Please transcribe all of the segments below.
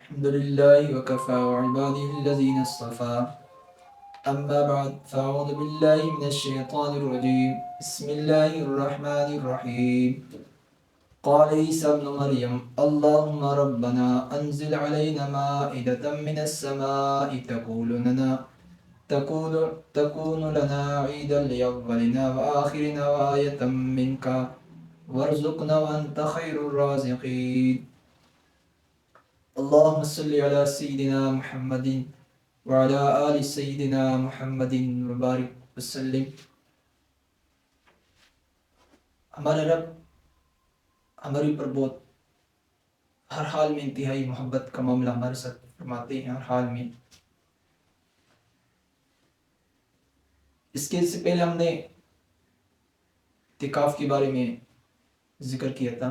الحمد لله وكفى وعباده الذين اصطفى أما بعد فأعوذ بالله من الشيطان الرجيم بسم الله الرحمن الرحيم قال عيسى ابن مريم اللهم ربنا أنزل علينا مائدة من السماء تكون لنا عيدا لأولنا وآخرنا وآية منك وارزقنا وأنت خير الرازقين اللهم صل على سيدنا محمد وعلى آل سيدنا محمد وبارک وسلم۔ ہمارے رب ہمارے اوپر بہت ہر حال میں انتہائی محبت کا معاملہ ہمارے ساتھ فرماتے ہیں، ہر حال میں۔ اس کے سے پہلے ہم نے اعتکاف کے بارے میں ذکر کیا تھا،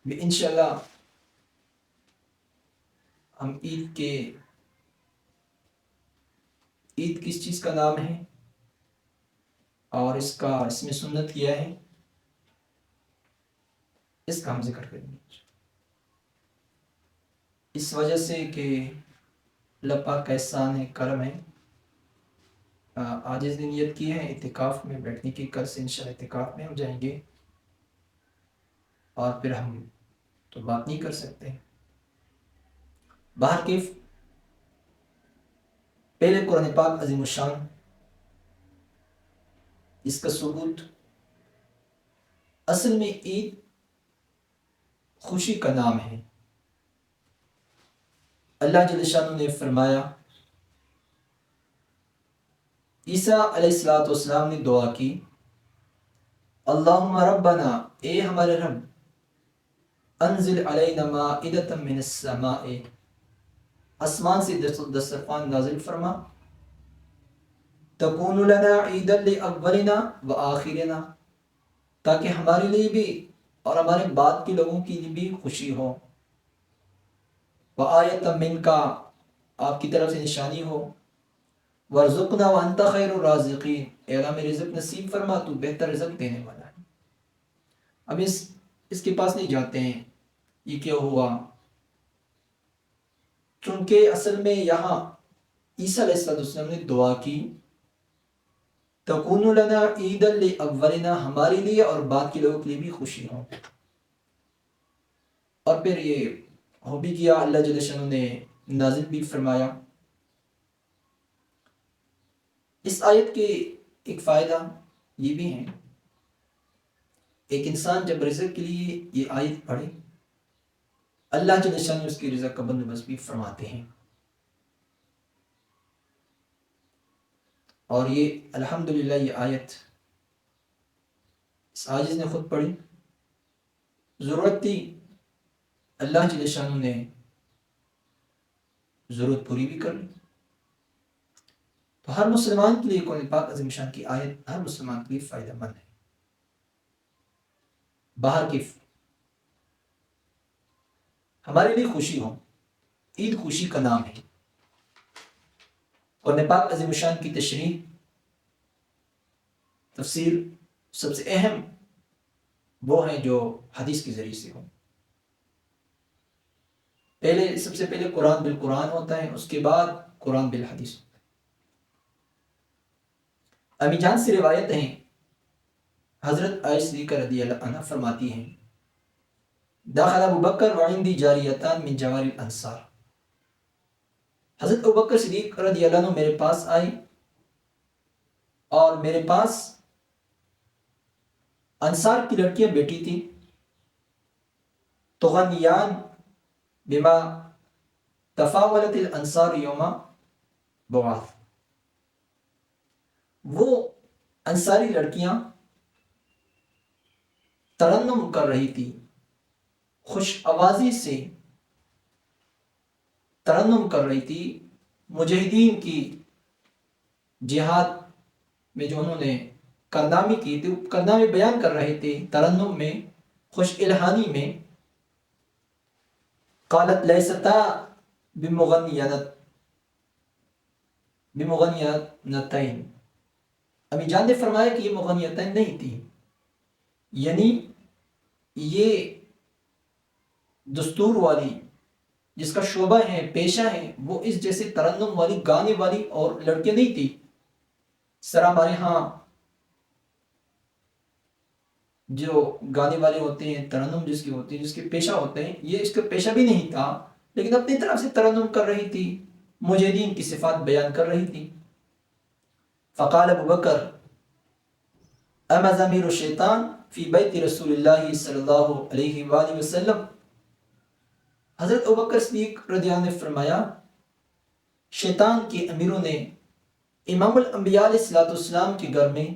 انشاءاللہ ہم عید کس چیز کا نام ہے اور اس میں سنت کیا ہے، اس کا ہم ذکر کریں گے اس وجہ سے کہ اللہ پاک کا احسان ہے، کرم ہے۔ آج اس دن نیت کی ہے اعتکاف میں بیٹھنے کی، کل سے انشاءاللہ اعتکاف میں ہم جائیں گے اور پھر ہم تو بات نہیں کر سکتے۔ باہر کے پہلے قرآن پاک عظیم الشان، اس کا ثبوت اصل میں عید خوشی کا نام ہے۔ اللہ جل شانہ نے فرمایا، عیسیٰ علیہ السلام نے دعا کی، اللہم ربنا، اے ہمارے رب، انزل علینا مائدۃ من السماء، آسمان سے دسترخوان نازل فرما، تکون لنا عیدا لاولنا وآخرنا، تاکہ ہمارے لیے بھی اور ہمارے بعد کے لوگوں کے لیے بھی خوشی ہو، وآیۃ منک، آپ کی طرف سے نشانی ہو، وارزقنا وانت خیر الرازقین، اے اللہ میں رزق نصیب فرما، تو بہتر رزق دینے والا ہے۔ اب اس کے پاس نہیں جاتے ہیں یہ کیا ہوا، چونکہ اصل میں یہاں عیسیٰ علیہ السلام نے دعا کی، تکون لنا عیدا لاولنا، ہمارے لیے اور بعد کے لوگوں کے لیے بھی خوشی ہو، اور پھر یہ ہو بھی کیا، اللہ جل شانہ نے نازل بھی فرمایا۔ اس آیت کے ایک فائدہ یہ بھی ہے، ایک انسان جب رزق کے لیے یہ آیت پڑھے، اللہ جل شانہ اس کے رزق کا بندوبست بھی فرماتے ہیں۔ اور یہ الحمدللہ یہ آیت اس عاجز نے خود پڑھی، ضرورت تھی، اللہ جل شانہ نے ضرورت پوری بھی کر لی۔ تو ہر مسلمان کے لیے قرآن پاک عظیم شان کی آیت ہر مسلمان کے لیے فائدہ مند ہے۔ باہر کی ہمارے لیے خوشی ہو، عید خوشی کا نام ہے۔ قرآن پاک عظیم شان کی تشریح، تفسیر سب سے اہم وہ ہیں جو حدیث کے ذریعے سے ہو۔ سب سے پہلے قرآن بالقرآن ہوتا ہے، اس کے بعد قرآن بالحدیث ہوتا ہے۔ امی جان سے روایت ہیں، حضرت عائشہ صدیقہ رضی اللہ عنہ فرماتی ہیں، داخل ابو بکر وعندی جاریتان من جواری الانصار، حضرت ابو بکر صدیق رضی اللہ عنہ میرے پاس آئی اور میرے پاس انصار کی لڑکیاں بیٹی تھی، تغنیان بما تفاولت الانصار یوم بعاث، وہ انصاری لڑکیاں ترنم کر رہی تھی، خوش آوازی سے ترنم کر رہی تھی، مجاہدین کی جہاد میں جو انہوں نے کارنامے کی تھی، کارنامے بیان کر رہے تھے ترنم میں، خوش الہانی میں۔ قالت لیستا بمغنیتین، امی جان نے فرمایا کہ یہ مغنیتین نہیں تھی، یعنی یہ دستور والی جس کا شعبہ ہے، پیشہ ہے، وہ اس جیسے ترنم والی، گانے والی اور لڑکیاں نہیں تھی. اس طرح ہمارے ہاں جو گانے والے ہوتے ہیں، ترنم جس کی ہوتی ہے، جس کے پیشہ ہوتے ہیں، یہ اس کا پیشہ بھی نہیں تھا لیکن اپنی طرف سے ترنم کر رہی تھی، مجاہدین کی صفات بیان کر رہی تھی. فقال ابو بکر اما ضمیر الشیطان فی بیت رسول اللہ صلی اللہ علیہ وآلہ وسلم. حضرت ابوبکر صدیق رضی اللہ عنہ نے فرمایا شیطان کے امیروں نے امام الانبیاء علیہ السلام کے گھر میں،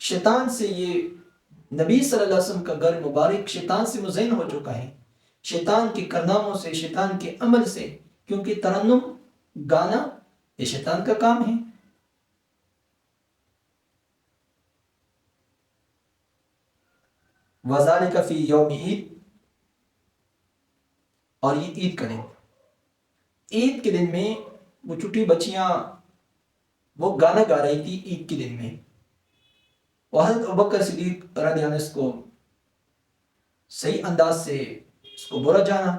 شیطان سے یہ نبی صلی اللہ علیہ وسلم کا گھر مبارک شیطان سے مزین ہو چکا ہے، شیطان کے کارناموں سے، شیطان کے عمل سے، کیونکہ ترنم گانا یہ شیطان کا کام ہے. وَذَلِكَ فِي يَوْمِ عید، اور یہ عید کا دن، عید کے دن میں وہ چھوٹی بچیاں وہ گانا گا رہی تھی عید کے دن میں. وہ حضرت ابوبکر صدیق رضی اللہ عنہ اس کو صحیح انداز سے اس کو برا جانا،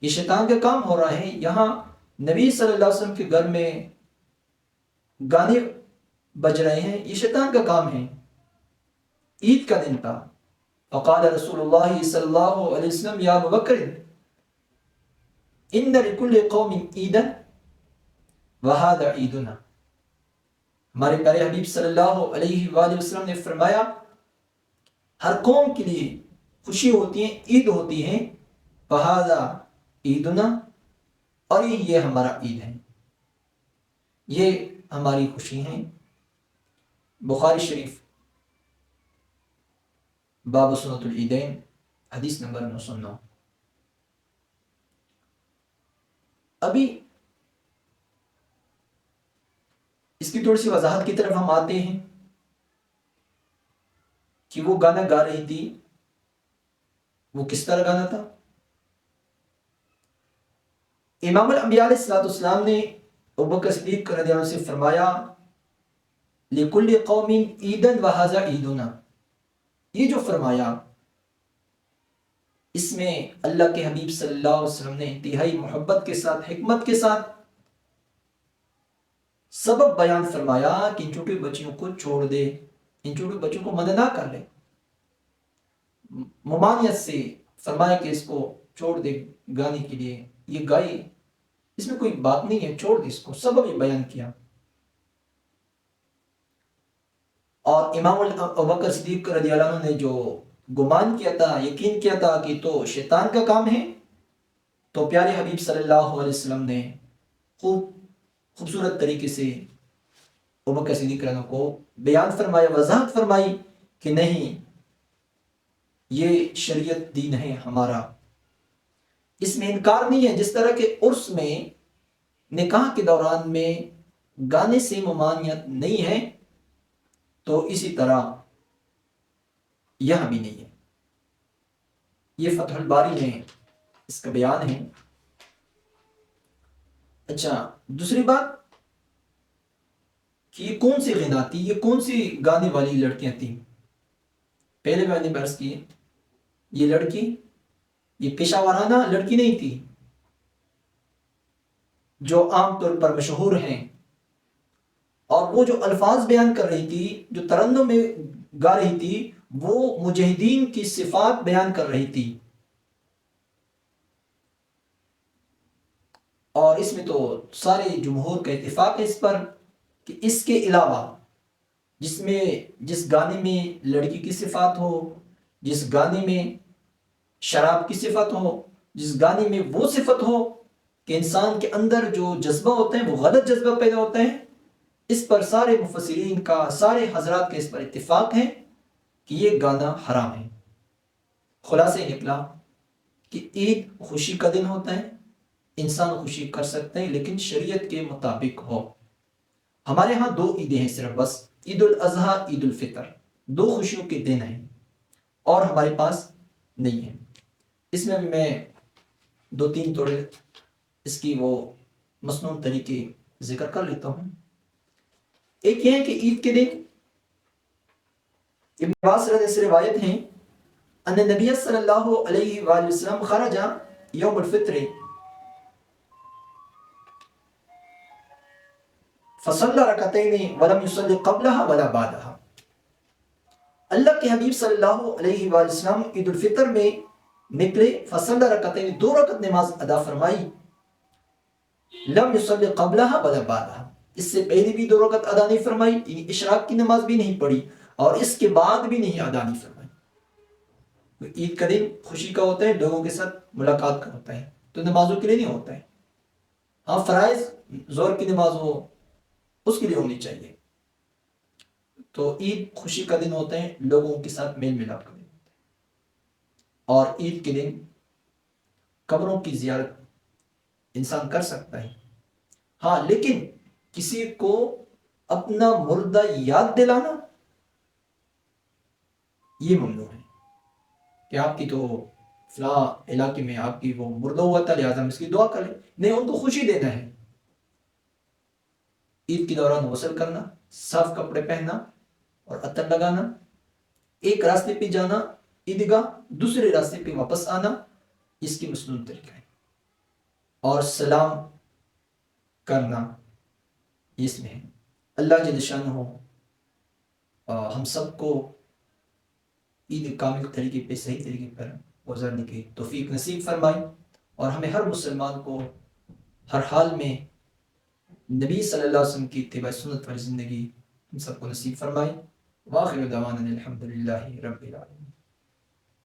یہ شیطان کا کام ہو رہا ہے، یہاں نبی صلی اللہ علیہ وسلم کے گھر میں گانے بج رہے ہیں، یہ شیطان کا کام ہے. عید کا دن تھا. فقال رسول اللہ صلی اللہ علیہ وسلم یا ابو بکر ان لکل قوم عیدا وہذا عیدنا. ہمارے پیارے حبیب صلی اللہ علیہ وآلہ وسلم نے فرمایا ہر قوم کے لیے خوشی ہوتی ہے، عید ہوتی ہے، وہذا عیدنا، اور یہ ہمارا عید ہے، یہ ہماری خوشی ہیں. بخاری شریف باب سنت العیدین، حدیث نمبر 909. ابھی اس کی تھوڑی سی وضاحت کی طرف ہم آتے ہیں کہ وہ گانا گا رہی تھی، وہ کس طرح گانا تھا. امام الانبیاء علیہ السلام نے ابوبکر صدیق رضی اللہ عنہ سے فرمایا لکل قوم عیدا وہذا عیدنا. یہ جو فرمایا اس میں اللہ کے حبیب صلی اللہ علیہ وسلم نے انتہائی محبت کے ساتھ، حکمت کے ساتھ سبب بیان فرمایا کہ ان چھوٹی بچیوں کو چھوڑ دے، ان چھوٹی بچیوں کو منع نہ کر لے، ممانعت سے فرمایا کہ اس کو چھوڑ دے گانے کے لیے، یہ گائے، اس میں کوئی بات نہیں ہے، چھوڑ دے اس کو، سبب یہ بیان کیا. اور امام ابوبکر صدیق رضی اللہ عنہ نے جو گمان کیا تھا، یقین کیا تھا کہ تو شیطان کا کام ہے، تو پیارے حبیب صلی اللہ علیہ وسلم نے خوبصورت طریقے سے ابوبکر صدیق رضی اللہ عنہ کو بیان فرمایا، وضاحت فرمائی کہ نہیں، یہ شریعت دین ہے ہمارا، اس میں انکار نہیں ہے. جس طرح کہ عرس میں نکاح کے دوران میں گانے سے ممانعت نہیں ہے، تو اسی طرح یہاں بھی نہیں ہے. یہ فتح الباری میں اس کا بیان ہے. اچھا، دوسری بات کہ یہ کون سی غنا تھی، یہ کون سی گانے والی لڑکیاں تھیں. پہلے میں نے برس کی یہ لڑکی یہ پیشہ ورانہ لڑکی نہیں تھی جو عام طور پر مشہور ہیں، اور وہ جو الفاظ بیان کر رہی تھی، جو ترنم میں گا رہی تھی، وہ مجاہدین کی صفات بیان کر رہی تھی. اور اس میں تو سارے جمہور کا اتفاق ہے اس پر کہ اس کے علاوہ جس گانے میں لڑکی کی صفات ہو، جس گانے میں شراب کی صفت ہو، جس گانے میں وہ صفت ہو کہ انسان کے اندر جو جذبہ ہوتے ہیں وہ غلط جذبہ پیدا ہوتے ہیں، اس پر سارے مفسرین کا، سارے حضرات کا اس پر اتفاق ہے کہ یہ گانا حرام ہے. خلاصہ نکلا کہ عید خوشی کا دن ہوتا ہے، انسان خوشی کر سکتے ہیں لیکن شریعت کے مطابق ہو. ہمارے ہاں 2 عیدیں ہیں صرف بس، عید الاضحیٰ، عید الفطر، 2 خوشیوں کے دن ہیں اور ہمارے پاس نہیں ہے. اس میں بھی میں 2-3 تھوڑے اس کی وہ مصنون طریقے ذکر کر لیتا ہوں. ایک یہ ہے کہ عید کے دن ابن عباس رضی اللہ عنہ سے روایت ہیں ان النبی صلی اللہ علیہ وآلہ وسلم خرج یوم الفطر فصلی رکعتین ولم یصلی قبلها ولا بعدها. اللہ کے حبیب صلی اللہ علیہ وآلہ وسلم عید الفطر میں نکلے، فصلی رکعتین، 2 رکعت نماز ادا فرمائی، لم یصلی قبلها ولا بعدها، اس سے پہلے بھی 2 رکعت ادا نہیں فرمائی، یعنی اشراق کی نماز بھی نہیں پڑھی اور اس کے بعد بھی نہیں ادا نہیں فرمائی. تو عید کا دن خوشی کا ہوتا ہے، لوگوں کے ساتھ ملاقات کا ہوتا ہے، تو نمازوں کے لیے نہیں ہوتا ہے. ہاں فرائض زور کی نماز ہو اس کے لیے ہونی چاہیے. تو عید خوشی کا دن ہوتا ہے، لوگوں کے ساتھ میل ملاپ کا دن ہوتا ہے. اور عید کے دن قبروں کی زیارت انسان کر سکتا ہے، ہاں لیکن کسی کو اپنا مردہ یاد دلانا یہ ممنوع ہے کہ آپ کی تو فلاں علاقے میں آپ کی وہ مردہ ہوا تھا لہٰذا ہم اس کی دعا کریں. نہیں، ان کو خوشی دینا ہے. عید کے دوران غسل کرنا، صاف کپڑے پہننا اور عطر لگانا، ایک راستے پہ جانا عیدگاہ، دوسرے راستے پہ واپس آنا، اس کی مسنون طریقہ ہے. اور سلام کرنا اس میں ہے. اللہ جل شانہ ہم سب کو عید کامل طریقے پہ، صحیح طریقے پر گزارنے کی توفیق نصیب فرمائے، اور ہمیں ہر مسلمان کو ہر حال میں نبی صلی اللہ علیہ وسلم کی اتباع سنت والی زندگی ہم سب کو نصیب فرمائے. وآخر دعوانا الحمد للہ رب العالمین.